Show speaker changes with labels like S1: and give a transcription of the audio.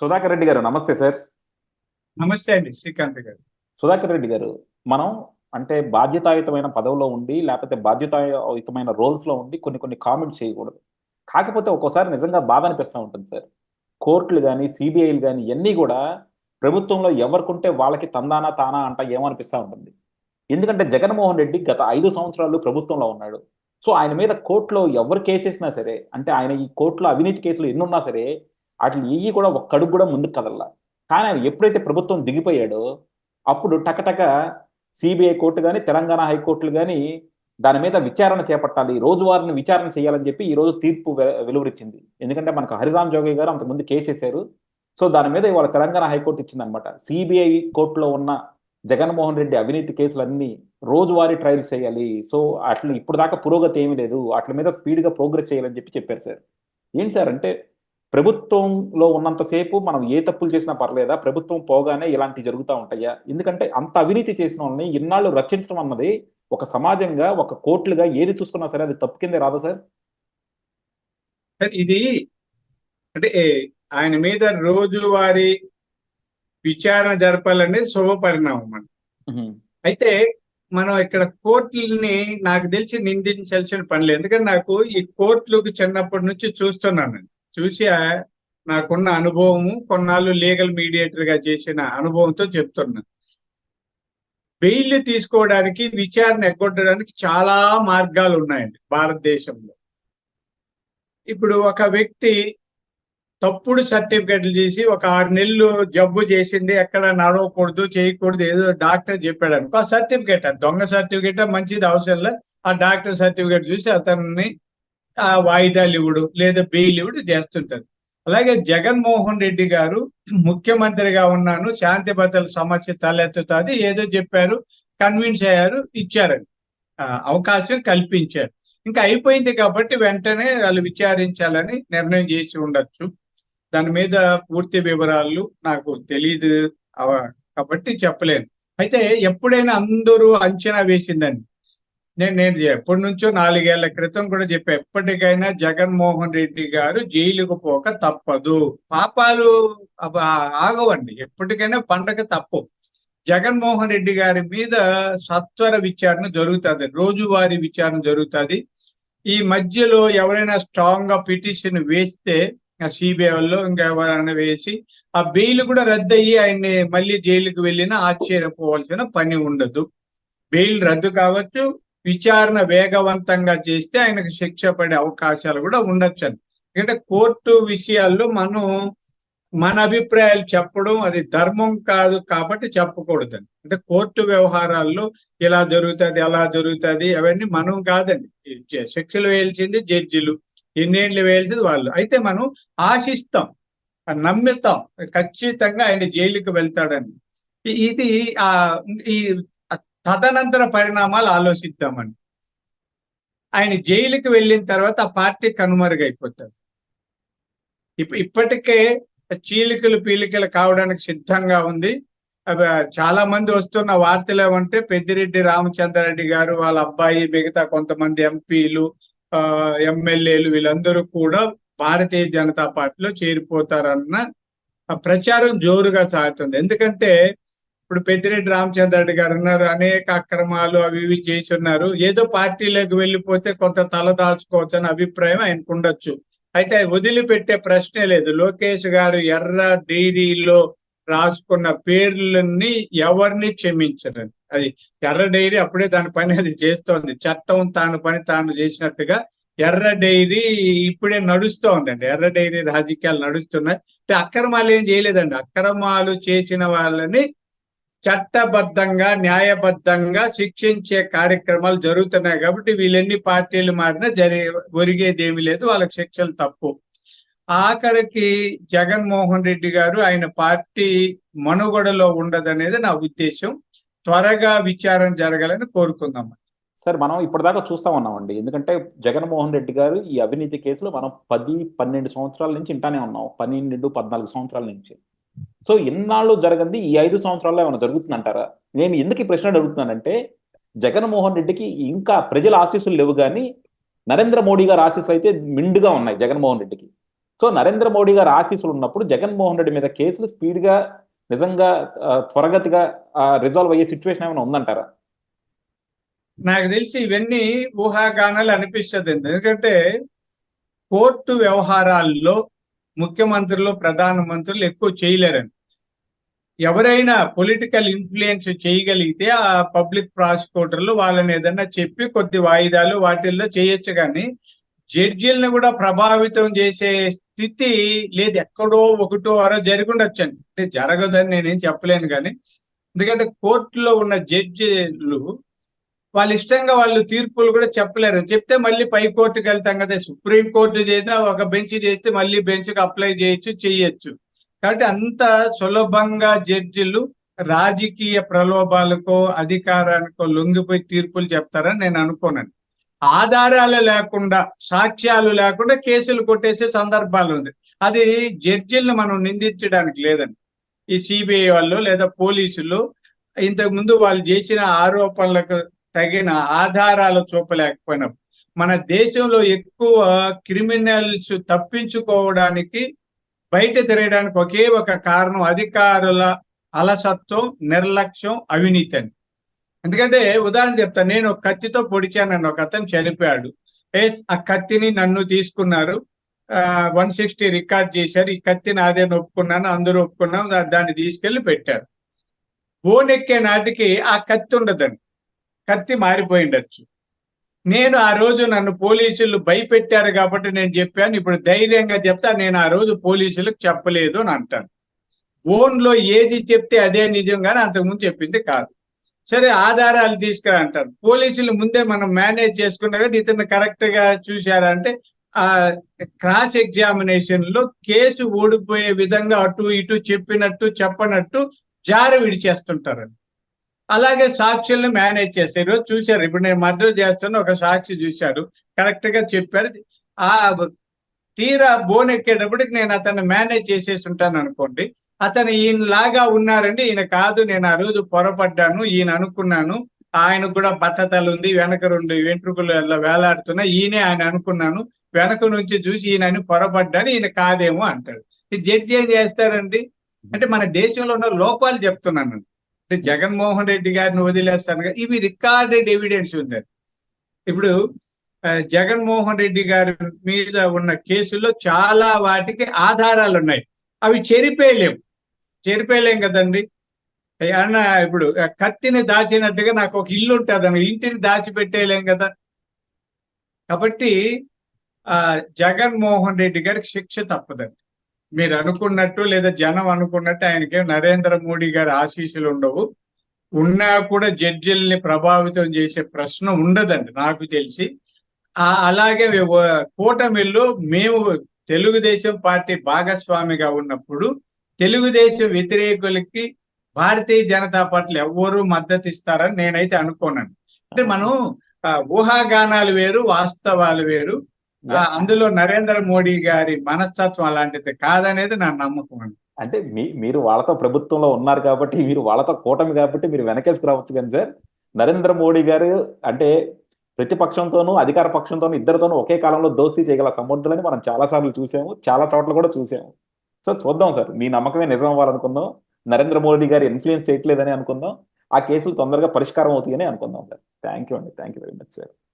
S1: సుధాకర్ రెడ్డి గారు నమస్తే సార్.
S2: నమస్తే అండి శ్రీకాంత్ గారు.
S1: సుధాకర్ రెడ్డి గారు, మనం అంటే బాధ్యతాయుతమైన పదవిలో ఉండి లేకపోతే బాధ్యతాయుతమైన రోల్స్ లో ఉండి కొన్ని కొన్ని కామెంట్స్ చేయకూడదు. కాకపోతే ఒక్కోసారి నిజంగా బాధ అనిపిస్తూ ఉంటుంది సార్. కోర్టులు కానీ సిబిఐలు కానీ ఇవన్నీ కూడా ప్రభుత్వంలో ఎవరికుంటే వాళ్ళకి తందానా తానా అంట ఏమనిపిస్తూ ఉంటుంది. ఎందుకంటే జగన్మోహన్ రెడ్డి గత 5 సంవత్సరాలు ప్రభుత్వంలో ఉన్నాడు. సో ఆయన మీద కోర్టులో ఎవరు కేసేసినా సరే, అంటే ఆయన ఈ కోర్టులో అవినీతి కేసులు ఎన్నున్నా సరే వాటిని ఇవి కూడా ఒక్క అడుగు కూడా ముందుకు కదల్లా. కానీ ఆయన ఎప్పుడైతే ప్రభుత్వం దిగిపోయాడో అప్పుడు టకటక సిబిఐ కోర్టు కానీ తెలంగాణ హైకోర్టులు కానీ దాని మీద విచారణ చేపట్టాలి, రోజువారీని విచారణ చేయాలని చెప్పి ఈ రోజు తీర్పు వెలువరించింది. ఎందుకంటే మనకు హరిరామ్ జోగి గారు అంతకుముందు కేసు వేశారు. సో దాని మీద ఇవాళ తెలంగాణ హైకోర్టు ఇచ్చిందనమాట. సిబిఐ కోర్టులో ఉన్న జగన్మోహన్ రెడ్డి అవినీతి కేసులన్నీ రోజువారీ ట్రయల్స్ చేయాలి. సో అట్లా ఇప్పుడు దాకా పురోగతి ఏమీ లేదు, వాటి మీద స్పీడ్గా ప్రోగ్రెస్ చేయాలని చెప్పి చెప్పారు సార్. ఏంటి సార్ అంటే ప్రభుత్వంలో ఉన్నంతసేపు మనం ఏ తప్పులు చేసినా పర్లేదా, ప్రభుత్వం పోగానే ఇలాంటివి జరుగుతూ ఉంటాయా? ఎందుకంటే అంత అవినీతి చేసిన వాళ్ళని ఇన్నాళ్ళు రక్షించడం అన్నది ఒక సమాజంగా ఒక కోర్టులుగా ఏది చూసుకున్నా సరే అది తప్పు కిందే రాదా సార్?
S2: ఇది అంటే ఆయన మీద రోజువారీ విచారణ జరపాలనేది శుభ పరిణామం అండి. అయితే మనం ఇక్కడ కోర్టులని నాకు తెలిసి నిందించాల్సిన పని లేదు. ఎందుకంటే నాకు ఈ కోర్టులకు చిన్నప్పటి నుంచి చూస్తున్నాను. చూసి నాకున్న అనుభవము, కొన్నాళ్ళు లీగల్ మీడియేటర్ గా చేసిన అనుభవంతో చెప్తున్నాను. బెయిల్ తీసుకోవడానికి, విచారణ ఎగ్గొట్టడానికి చాలా మార్గాలు ఉన్నాయండి భారతదేశంలో. ఇప్పుడు ఒక వ్యక్తి తప్పుడు సర్టిఫికెట్లు చేసి ఒక 6 నెలలు జబ్బు చేసింది, ఎక్కడ నడవకూడదు, చేయకూడదు, ఏదో డాక్టర్ చెప్పాడు అనుకో, ఆ సర్టిఫికేట్ దొంగ సర్టిఫికేట్ మంచిది అవసరంలో ఆ డాక్టర్ సర్టిఫికేట్ చూసి అతన్ని వాయిదాలు ఇవ్వడు లేదా బెయిల్ ఇవ్వడు చేస్తుంటారు. అలాగే జగన్మోహన్ రెడ్డి గారు ముఖ్యమంత్రిగా ఉన్నాను, శాంతి భద్రతల సమస్య తలెత్తుతుంది, ఏదో చెప్పారు, కన్విన్స్ అయ్యారు, ఇచ్చారండి, అవకాశం కల్పించారు. ఇంకా అయిపోయింది కాబట్టి వెంటనే వాళ్ళు విచారించాలని నిర్ణయం చేసి ఉండొచ్చు. దాని మీద పూర్తి వివరాలు నాకు తెలియదు కాబట్టి చెప్పలేను. అయితే ఎప్పుడైనా అందరూ అంచనా వేసిందండి. నేను ఎప్పటి నుంచో 4 ఏళ్ల క్రితం కూడా చెప్పా, ఎప్పటికైనా జగన్మోహన్ రెడ్డి గారు జైలుకు పోక తప్పదు. పాపాలు ఆగవండి, ఎప్పటికైనా పండగ తప్పు. జగన్మోహన్ రెడ్డి గారి మీద సత్వర విచారణ జరుగుతుంది, రోజువారీ విచారణ జరుగుతుంది. ఈ మధ్యలో ఎవరైనా స్ట్రాంగ్ గా పిటిషన్ వేస్తే సిబిఐ వాళ్ళు ఇంకా ఎవరైనా వేసి ఆ బెయిల్ కూడా రద్దు అయ్యి ఆయన్ని మళ్ళీ జైలుకు వెళ్ళినా ఆశ్చర్యపోవాల్సిన పని ఉండదు. బెయిల్ రద్దు కావచ్చు, విచారణ వేగవంతంగా చేస్తే ఆయనకు శిక్ష పడే అవకాశాలు కూడా ఉండొచ్చు. ఎందుకంటే కోర్టు విషయాల్లో మనం మన అభిప్రాయాలు చెప్పడం అది ధర్మం కాదు కాబట్టి చెప్పకూడదండి. అంటే కోర్టు వ్యవహారాల్లో ఇలా జరుగుతుంది అలా జరుగుతుంది అవన్నీ మనం కాదండి, శిక్షలు వేయాల్సింది జడ్జిలు, ఎన్నేళ్ళు వేయాల్సింది వాళ్ళు. అయితే మనం ఆశిస్తాం, నమ్ముతాం ఖచ్చితంగా ఆయన జైలుకి వెళ్తాడని. ఇది ఈ తదనంతర పరిణామాలు ఆలోచిద్దామండి. ఆయన జైలుకి వెళ్ళిన తర్వాత ఆ పార్టీ కనుమరుగైపోతుంది. ఇప్పటికే చీలికలు పీలికలు కావడానికి సిద్ధంగా ఉంది. చాలా మంది వస్తున్న వార్తలు ఏమంటే పెద్దిరెడ్డి రామచంద్రారెడ్డి గారు, వాళ్ళ అబ్బాయి, మిగతా కొంతమంది ఎంపీలు, ఎమ్మెల్యేలు వీళ్ళందరూ కూడా భారతీయ జనతా పార్టీలో చేరిపోతారన్న ప్రచారం జోరుగా సాగుతుంది. ఎందుకంటే ఇప్పుడు పెద్దిరెడ్డి రామచంద్రారెడ్డి గారు ఉన్నారు, అనేక అక్రమాలు అవి ఇవి చేసి ఉన్నారు, ఏదో పార్టీలోకి వెళ్ళిపోతే కొంత తలదాచుకోవచ్చు అనే అభిప్రాయం ఆయనకు ఉండొచ్చు. అయితే వదిలిపెట్టే ప్రశ్నే లేదు. లోకేష్ గారు ఎర్ర డైరీలో రాసుకున్న పేర్లని ఎవరిని క్షమించరండి. అది ఎర్ర డైరీ అప్పుడే దాని పని అది చేస్తోంది, చట్టం తాను పని తాను చేసినట్టుగా ఎర్ర డైరీ ఇప్పుడే నడుస్తోందండి. ఎర్ర డైరీ రాజకీయాలు నడుస్తున్నాయి. అంటే అక్రమాలు ఏం చేయలేదండి, అక్రమాలు చేసిన వాళ్ళని చట్టబద్ధంగా న్యాయబద్ధంగా శిక్షించే కార్యక్రమాలు జరుగుతున్నాయి. కాబట్టి వీళ్ళెన్ని పార్టీలు మారినా ఒరిగేది ఏమీ లేదు, వాళ్ళకి శిక్షలు తప్పు. ఆఖరికి జగన్మోహన్ రెడ్డి గారు ఆయన పార్టీ మనుగడలో ఉండదనేది నా ఉద్దేశం. త్వరగా విచారణ జరగాలని కోరుకుందాం
S1: సార్. మనం ఇప్పటిదాకా చూస్తా ఉన్నామండి, ఎందుకంటే జగన్మోహన్ రెడ్డి గారు ఈ అవినీతి కేసులు మనం 10-12 సంవత్సరాల నుంచి ఇంటానే ఉన్నాం, 12-14 సంవత్సరాల నుంచి. సో ఇన్నాళ్ళు జరగంది ఈ 5 సంవత్సరాల్లో ఏమైనా జరుగుతుందంటారా? నేను ఎందుకు ఈ ప్రశ్న అడుగుతున్నానంటే జగన్మోహన్ రెడ్డికి ఇంకా ప్రజల ఆశీస్సులు లేవు, కానీ నరేంద్ర మోడీ గారి ఆశీస్సులు అయితే మిండుగా ఉన్నాయి జగన్మోహన్ రెడ్డికి. సో నరేంద్ర మోడీ గారు ఆశీస్సులు ఉన్నప్పుడు జగన్మోహన్ రెడ్డి మీద కేసులు స్పీడ్గా నిజంగా త్వరగతిగా రిజాల్వ్ అయ్యే సిచ్యువేషన్ ఏమైనా ఉందంటారా?
S2: నాకు తెలిసి ఇవన్నీ ఊహాగానాలు అనిపిస్తుంది. ఎందుకంటే కోర్టు వ్యవహారాల్లో ముఖ్యమంత్రులు, ప్రధానమంత్రులు ఎక్కువ చేయలేరండి. ఎవరైనా పొలిటికల్ ఇన్ఫ్లుయెన్స్ చేయగలిగితే ఆ పబ్లిక్ ప్రాసిక్యూటర్లు వాళ్ళని ఏదన్నా చెప్పి కొద్ది వాయిదాలు వాటిల్లో చేయొచ్చు, కానీ జడ్జీలను కూడా ప్రభావితం చేసే స్థితి లేదు. ఎక్కడో ఒకటో అరో జరిగి ఉండొచ్చండి, అంటే జరగదని నేనేం చెప్పలేను. కానీ ఎందుకంటే కోర్టులో ఉన్న జడ్జీలు వాళ్ళ ఇష్టంగా వాళ్ళు తీర్పులు కూడా చెప్పలేరు. చెప్తే మళ్ళీ పై కోర్టుకి వెళ్తాం కదా, సుప్రీం కోర్టు చేసినా ఒక బెంచ్ చేస్తే మళ్ళీ బెంచ్కి అప్లై చేయొచ్చు. కాబట్టి అంత సులభంగా జడ్జిలు రాజకీయ ప్రలోభాలకో అధికారానికో లొంగిపోయి తీర్పులు చెప్తారని నేను అనుకోనండి. ఆధారాలు లేకుండా, సాక్ష్యాలు లేకుండా కేసులు కొట్టేసే సందర్భాలు ఉంది. అది జడ్జిలను మనం నిందించడానికి లేదండి. ఈ సిబిఐ వాళ్ళు లేదా పోలీసులు ఇంతకు ముందు వాళ్ళు చేసిన ఆరోపణలకు తగిన ఆధారాలు చూపలేకపోయినప్పుడు, మన దేశంలో ఎక్కువ క్రిమినల్స్ తప్పించుకోవడానికి బయట తిరగడానికి ఒకే ఒక కారణం అధికారుల అలసత్వం, నిర్లక్ష్యం, అవినీతి అని. ఎందుకంటే ఉదాహరణ చెప్తాను, నేను ఒక కత్తితో పొడిచానని ఒక అతను చనిపోయాడు. ఆ కత్తిని నన్ను తీసుకున్నారు, 160 రికార్డ్ చేశారు, ఈ కత్తిని అదే ఒప్పుకున్నాను, అందరూ ఒప్పుకున్నాం, దాన్ని తీసుకెళ్లి పెట్టారు. బోనెక్కే నాటికి ఆ కత్తి ఉండదండి, కత్తి మారిపోయిండొచ్చు. నేను ఆ రోజు నన్ను పోలీసులు భయపెట్టారు కాబట్టి నేను చెప్పాను, ఇప్పుడు ధైర్యంగా చెప్తా నేను ఆ రోజు పోలీసులకు చెప్పలేదు అని అంటాను. ఫోన్లో ఏది చెప్తే అదే నిజం, కానీ అంతకుముందు చెప్పింది కాదు. సరే, ఆధారాలు తీసుకురా అంటారు. పోలీసులు ముందే మనం మేనేజ్ చేసుకున్నా కదా, ఇతను కరెక్ట్ గా చూశారంటే ఆ క్రాస్ ఎగ్జామినేషన్ లో కేసు ఓడిపోయే విధంగా అటు ఇటు చెప్పినట్టు చెప్పనట్టు జారి విడిచేస్తుంటారండి. అలాగే సాక్షుల్ని మేనేజ్ చేస్తారు. ఈరోజు చూశారు, ఇప్పుడు నేను మర్డర్ చేస్తాను, ఒక సాక్షి చూశాడు, కరెక్ట్ గా చెప్పారు. ఆ తీరా బోన్ ఎక్కేటప్పటికి నేను అతన్ని మేనేజ్ చేసేసి ఉంటాను అనుకోండి, అతను ఈయనలాగా ఉన్నారండి, ఈయన కాదు, నేను ఆ రోజు పొరపడ్డాను, ఈయన అనుకున్నాను, ఆయనకు కూడా బట్టతలు ఉంది, వెనక 2 వెంట్రుకలు వేలాడుతున్నా, ఈయనే ఆయన అనుకున్నాను, వెనక నుంచి చూసి ఈయన పొరపడ్డాను, ఈయన కాదేమో అంటాడు. ఈ జడ్జి ఏం చేస్తారండి? అంటే మన దేశంలో ఉన్న లోపాలు చెప్తున్నాను. అంటే జగన్మోహన్ రెడ్డి గారిని వదిలేస్తాను, ఇవి రికార్డెడ్ ఎవిడెన్స్ ఉంది. ఇప్పుడు జగన్మోహన్ రెడ్డి గారి మీద ఉన్న కేసుల్లో చాలా వాటికి ఆధారాలు ఉన్నాయి, అవి చెరిపేయలేం కదండి. అన్న ఇప్పుడు కత్తిని దాచినట్టుగా నాకు ఒక ఇల్లు ఉంటుంది, అన్న ఇంటిని దాచిపెట్టేయలేం కదా. కాబట్టి జగన్మోహన్ రెడ్డి గారికి శిక్ష తప్పదండి. మీరు అనుకున్నట్టు లేదా జనం అనుకున్నట్టు ఆయనకి నరేంద్ర మోడీ గారి ఆశీస్సులు ఉండవు. ఉన్నా కూడా జడ్జిల్ని ప్రభావితం చేసే ప్రశ్న ఉండదండి నాకు తెలిసి. అలాగే కూటమిలో మేము తెలుగుదేశం పార్టీ భాగస్వామిగా ఉన్నప్పుడు తెలుగుదేశం వ్యతిరేకులకి భారతీయ జనతా పార్టీ ఎవ్వరూ మద్దతు ఇస్తారని నేనైతే అనుకోనండి. అంటే మనం ఊహాగానాలు వేరు, వాస్తవాలు వేరు. అందులో నరేంద్ర మోడీ గారి మనస్తత్వం అలాంటిది కాదనేది నా నమ్మకం అండి.
S1: అంటే మీరు వాళ్ళతో ప్రభుత్వంలో ఉన్నారు కాబట్టి, మీరు వాళ్ళతో కూటమి కాబట్టి మీరు వెనకేసుకు రావచ్చు. కానీ సార్, నరేంద్ర మోడీ గారు అంటే ప్రతిపక్షంతోనూ అధికార పక్షంతోనూ ఇద్దరితోనూ ఒకే కాలంలో దోస్తీ చేయగల సమర్థులని మనం చాలా సార్లు చూసాము, చాలా చోట్ల కూడా చూసాము. సో చూద్దాం సార్, మీ నమ్మకమే నిజం అవ్వాలనుకుందాం, నరేంద్ర మోడీ గారు ఇన్ఫ్లుయెన్స్ చేయట్లేదని అనుకుందాం, ఆ కేసులు తొందరగా పరిష్కారం అవుతాయని అనుకుందాం సార్. థ్యాంక్ యూ అండి, thank you very much sir.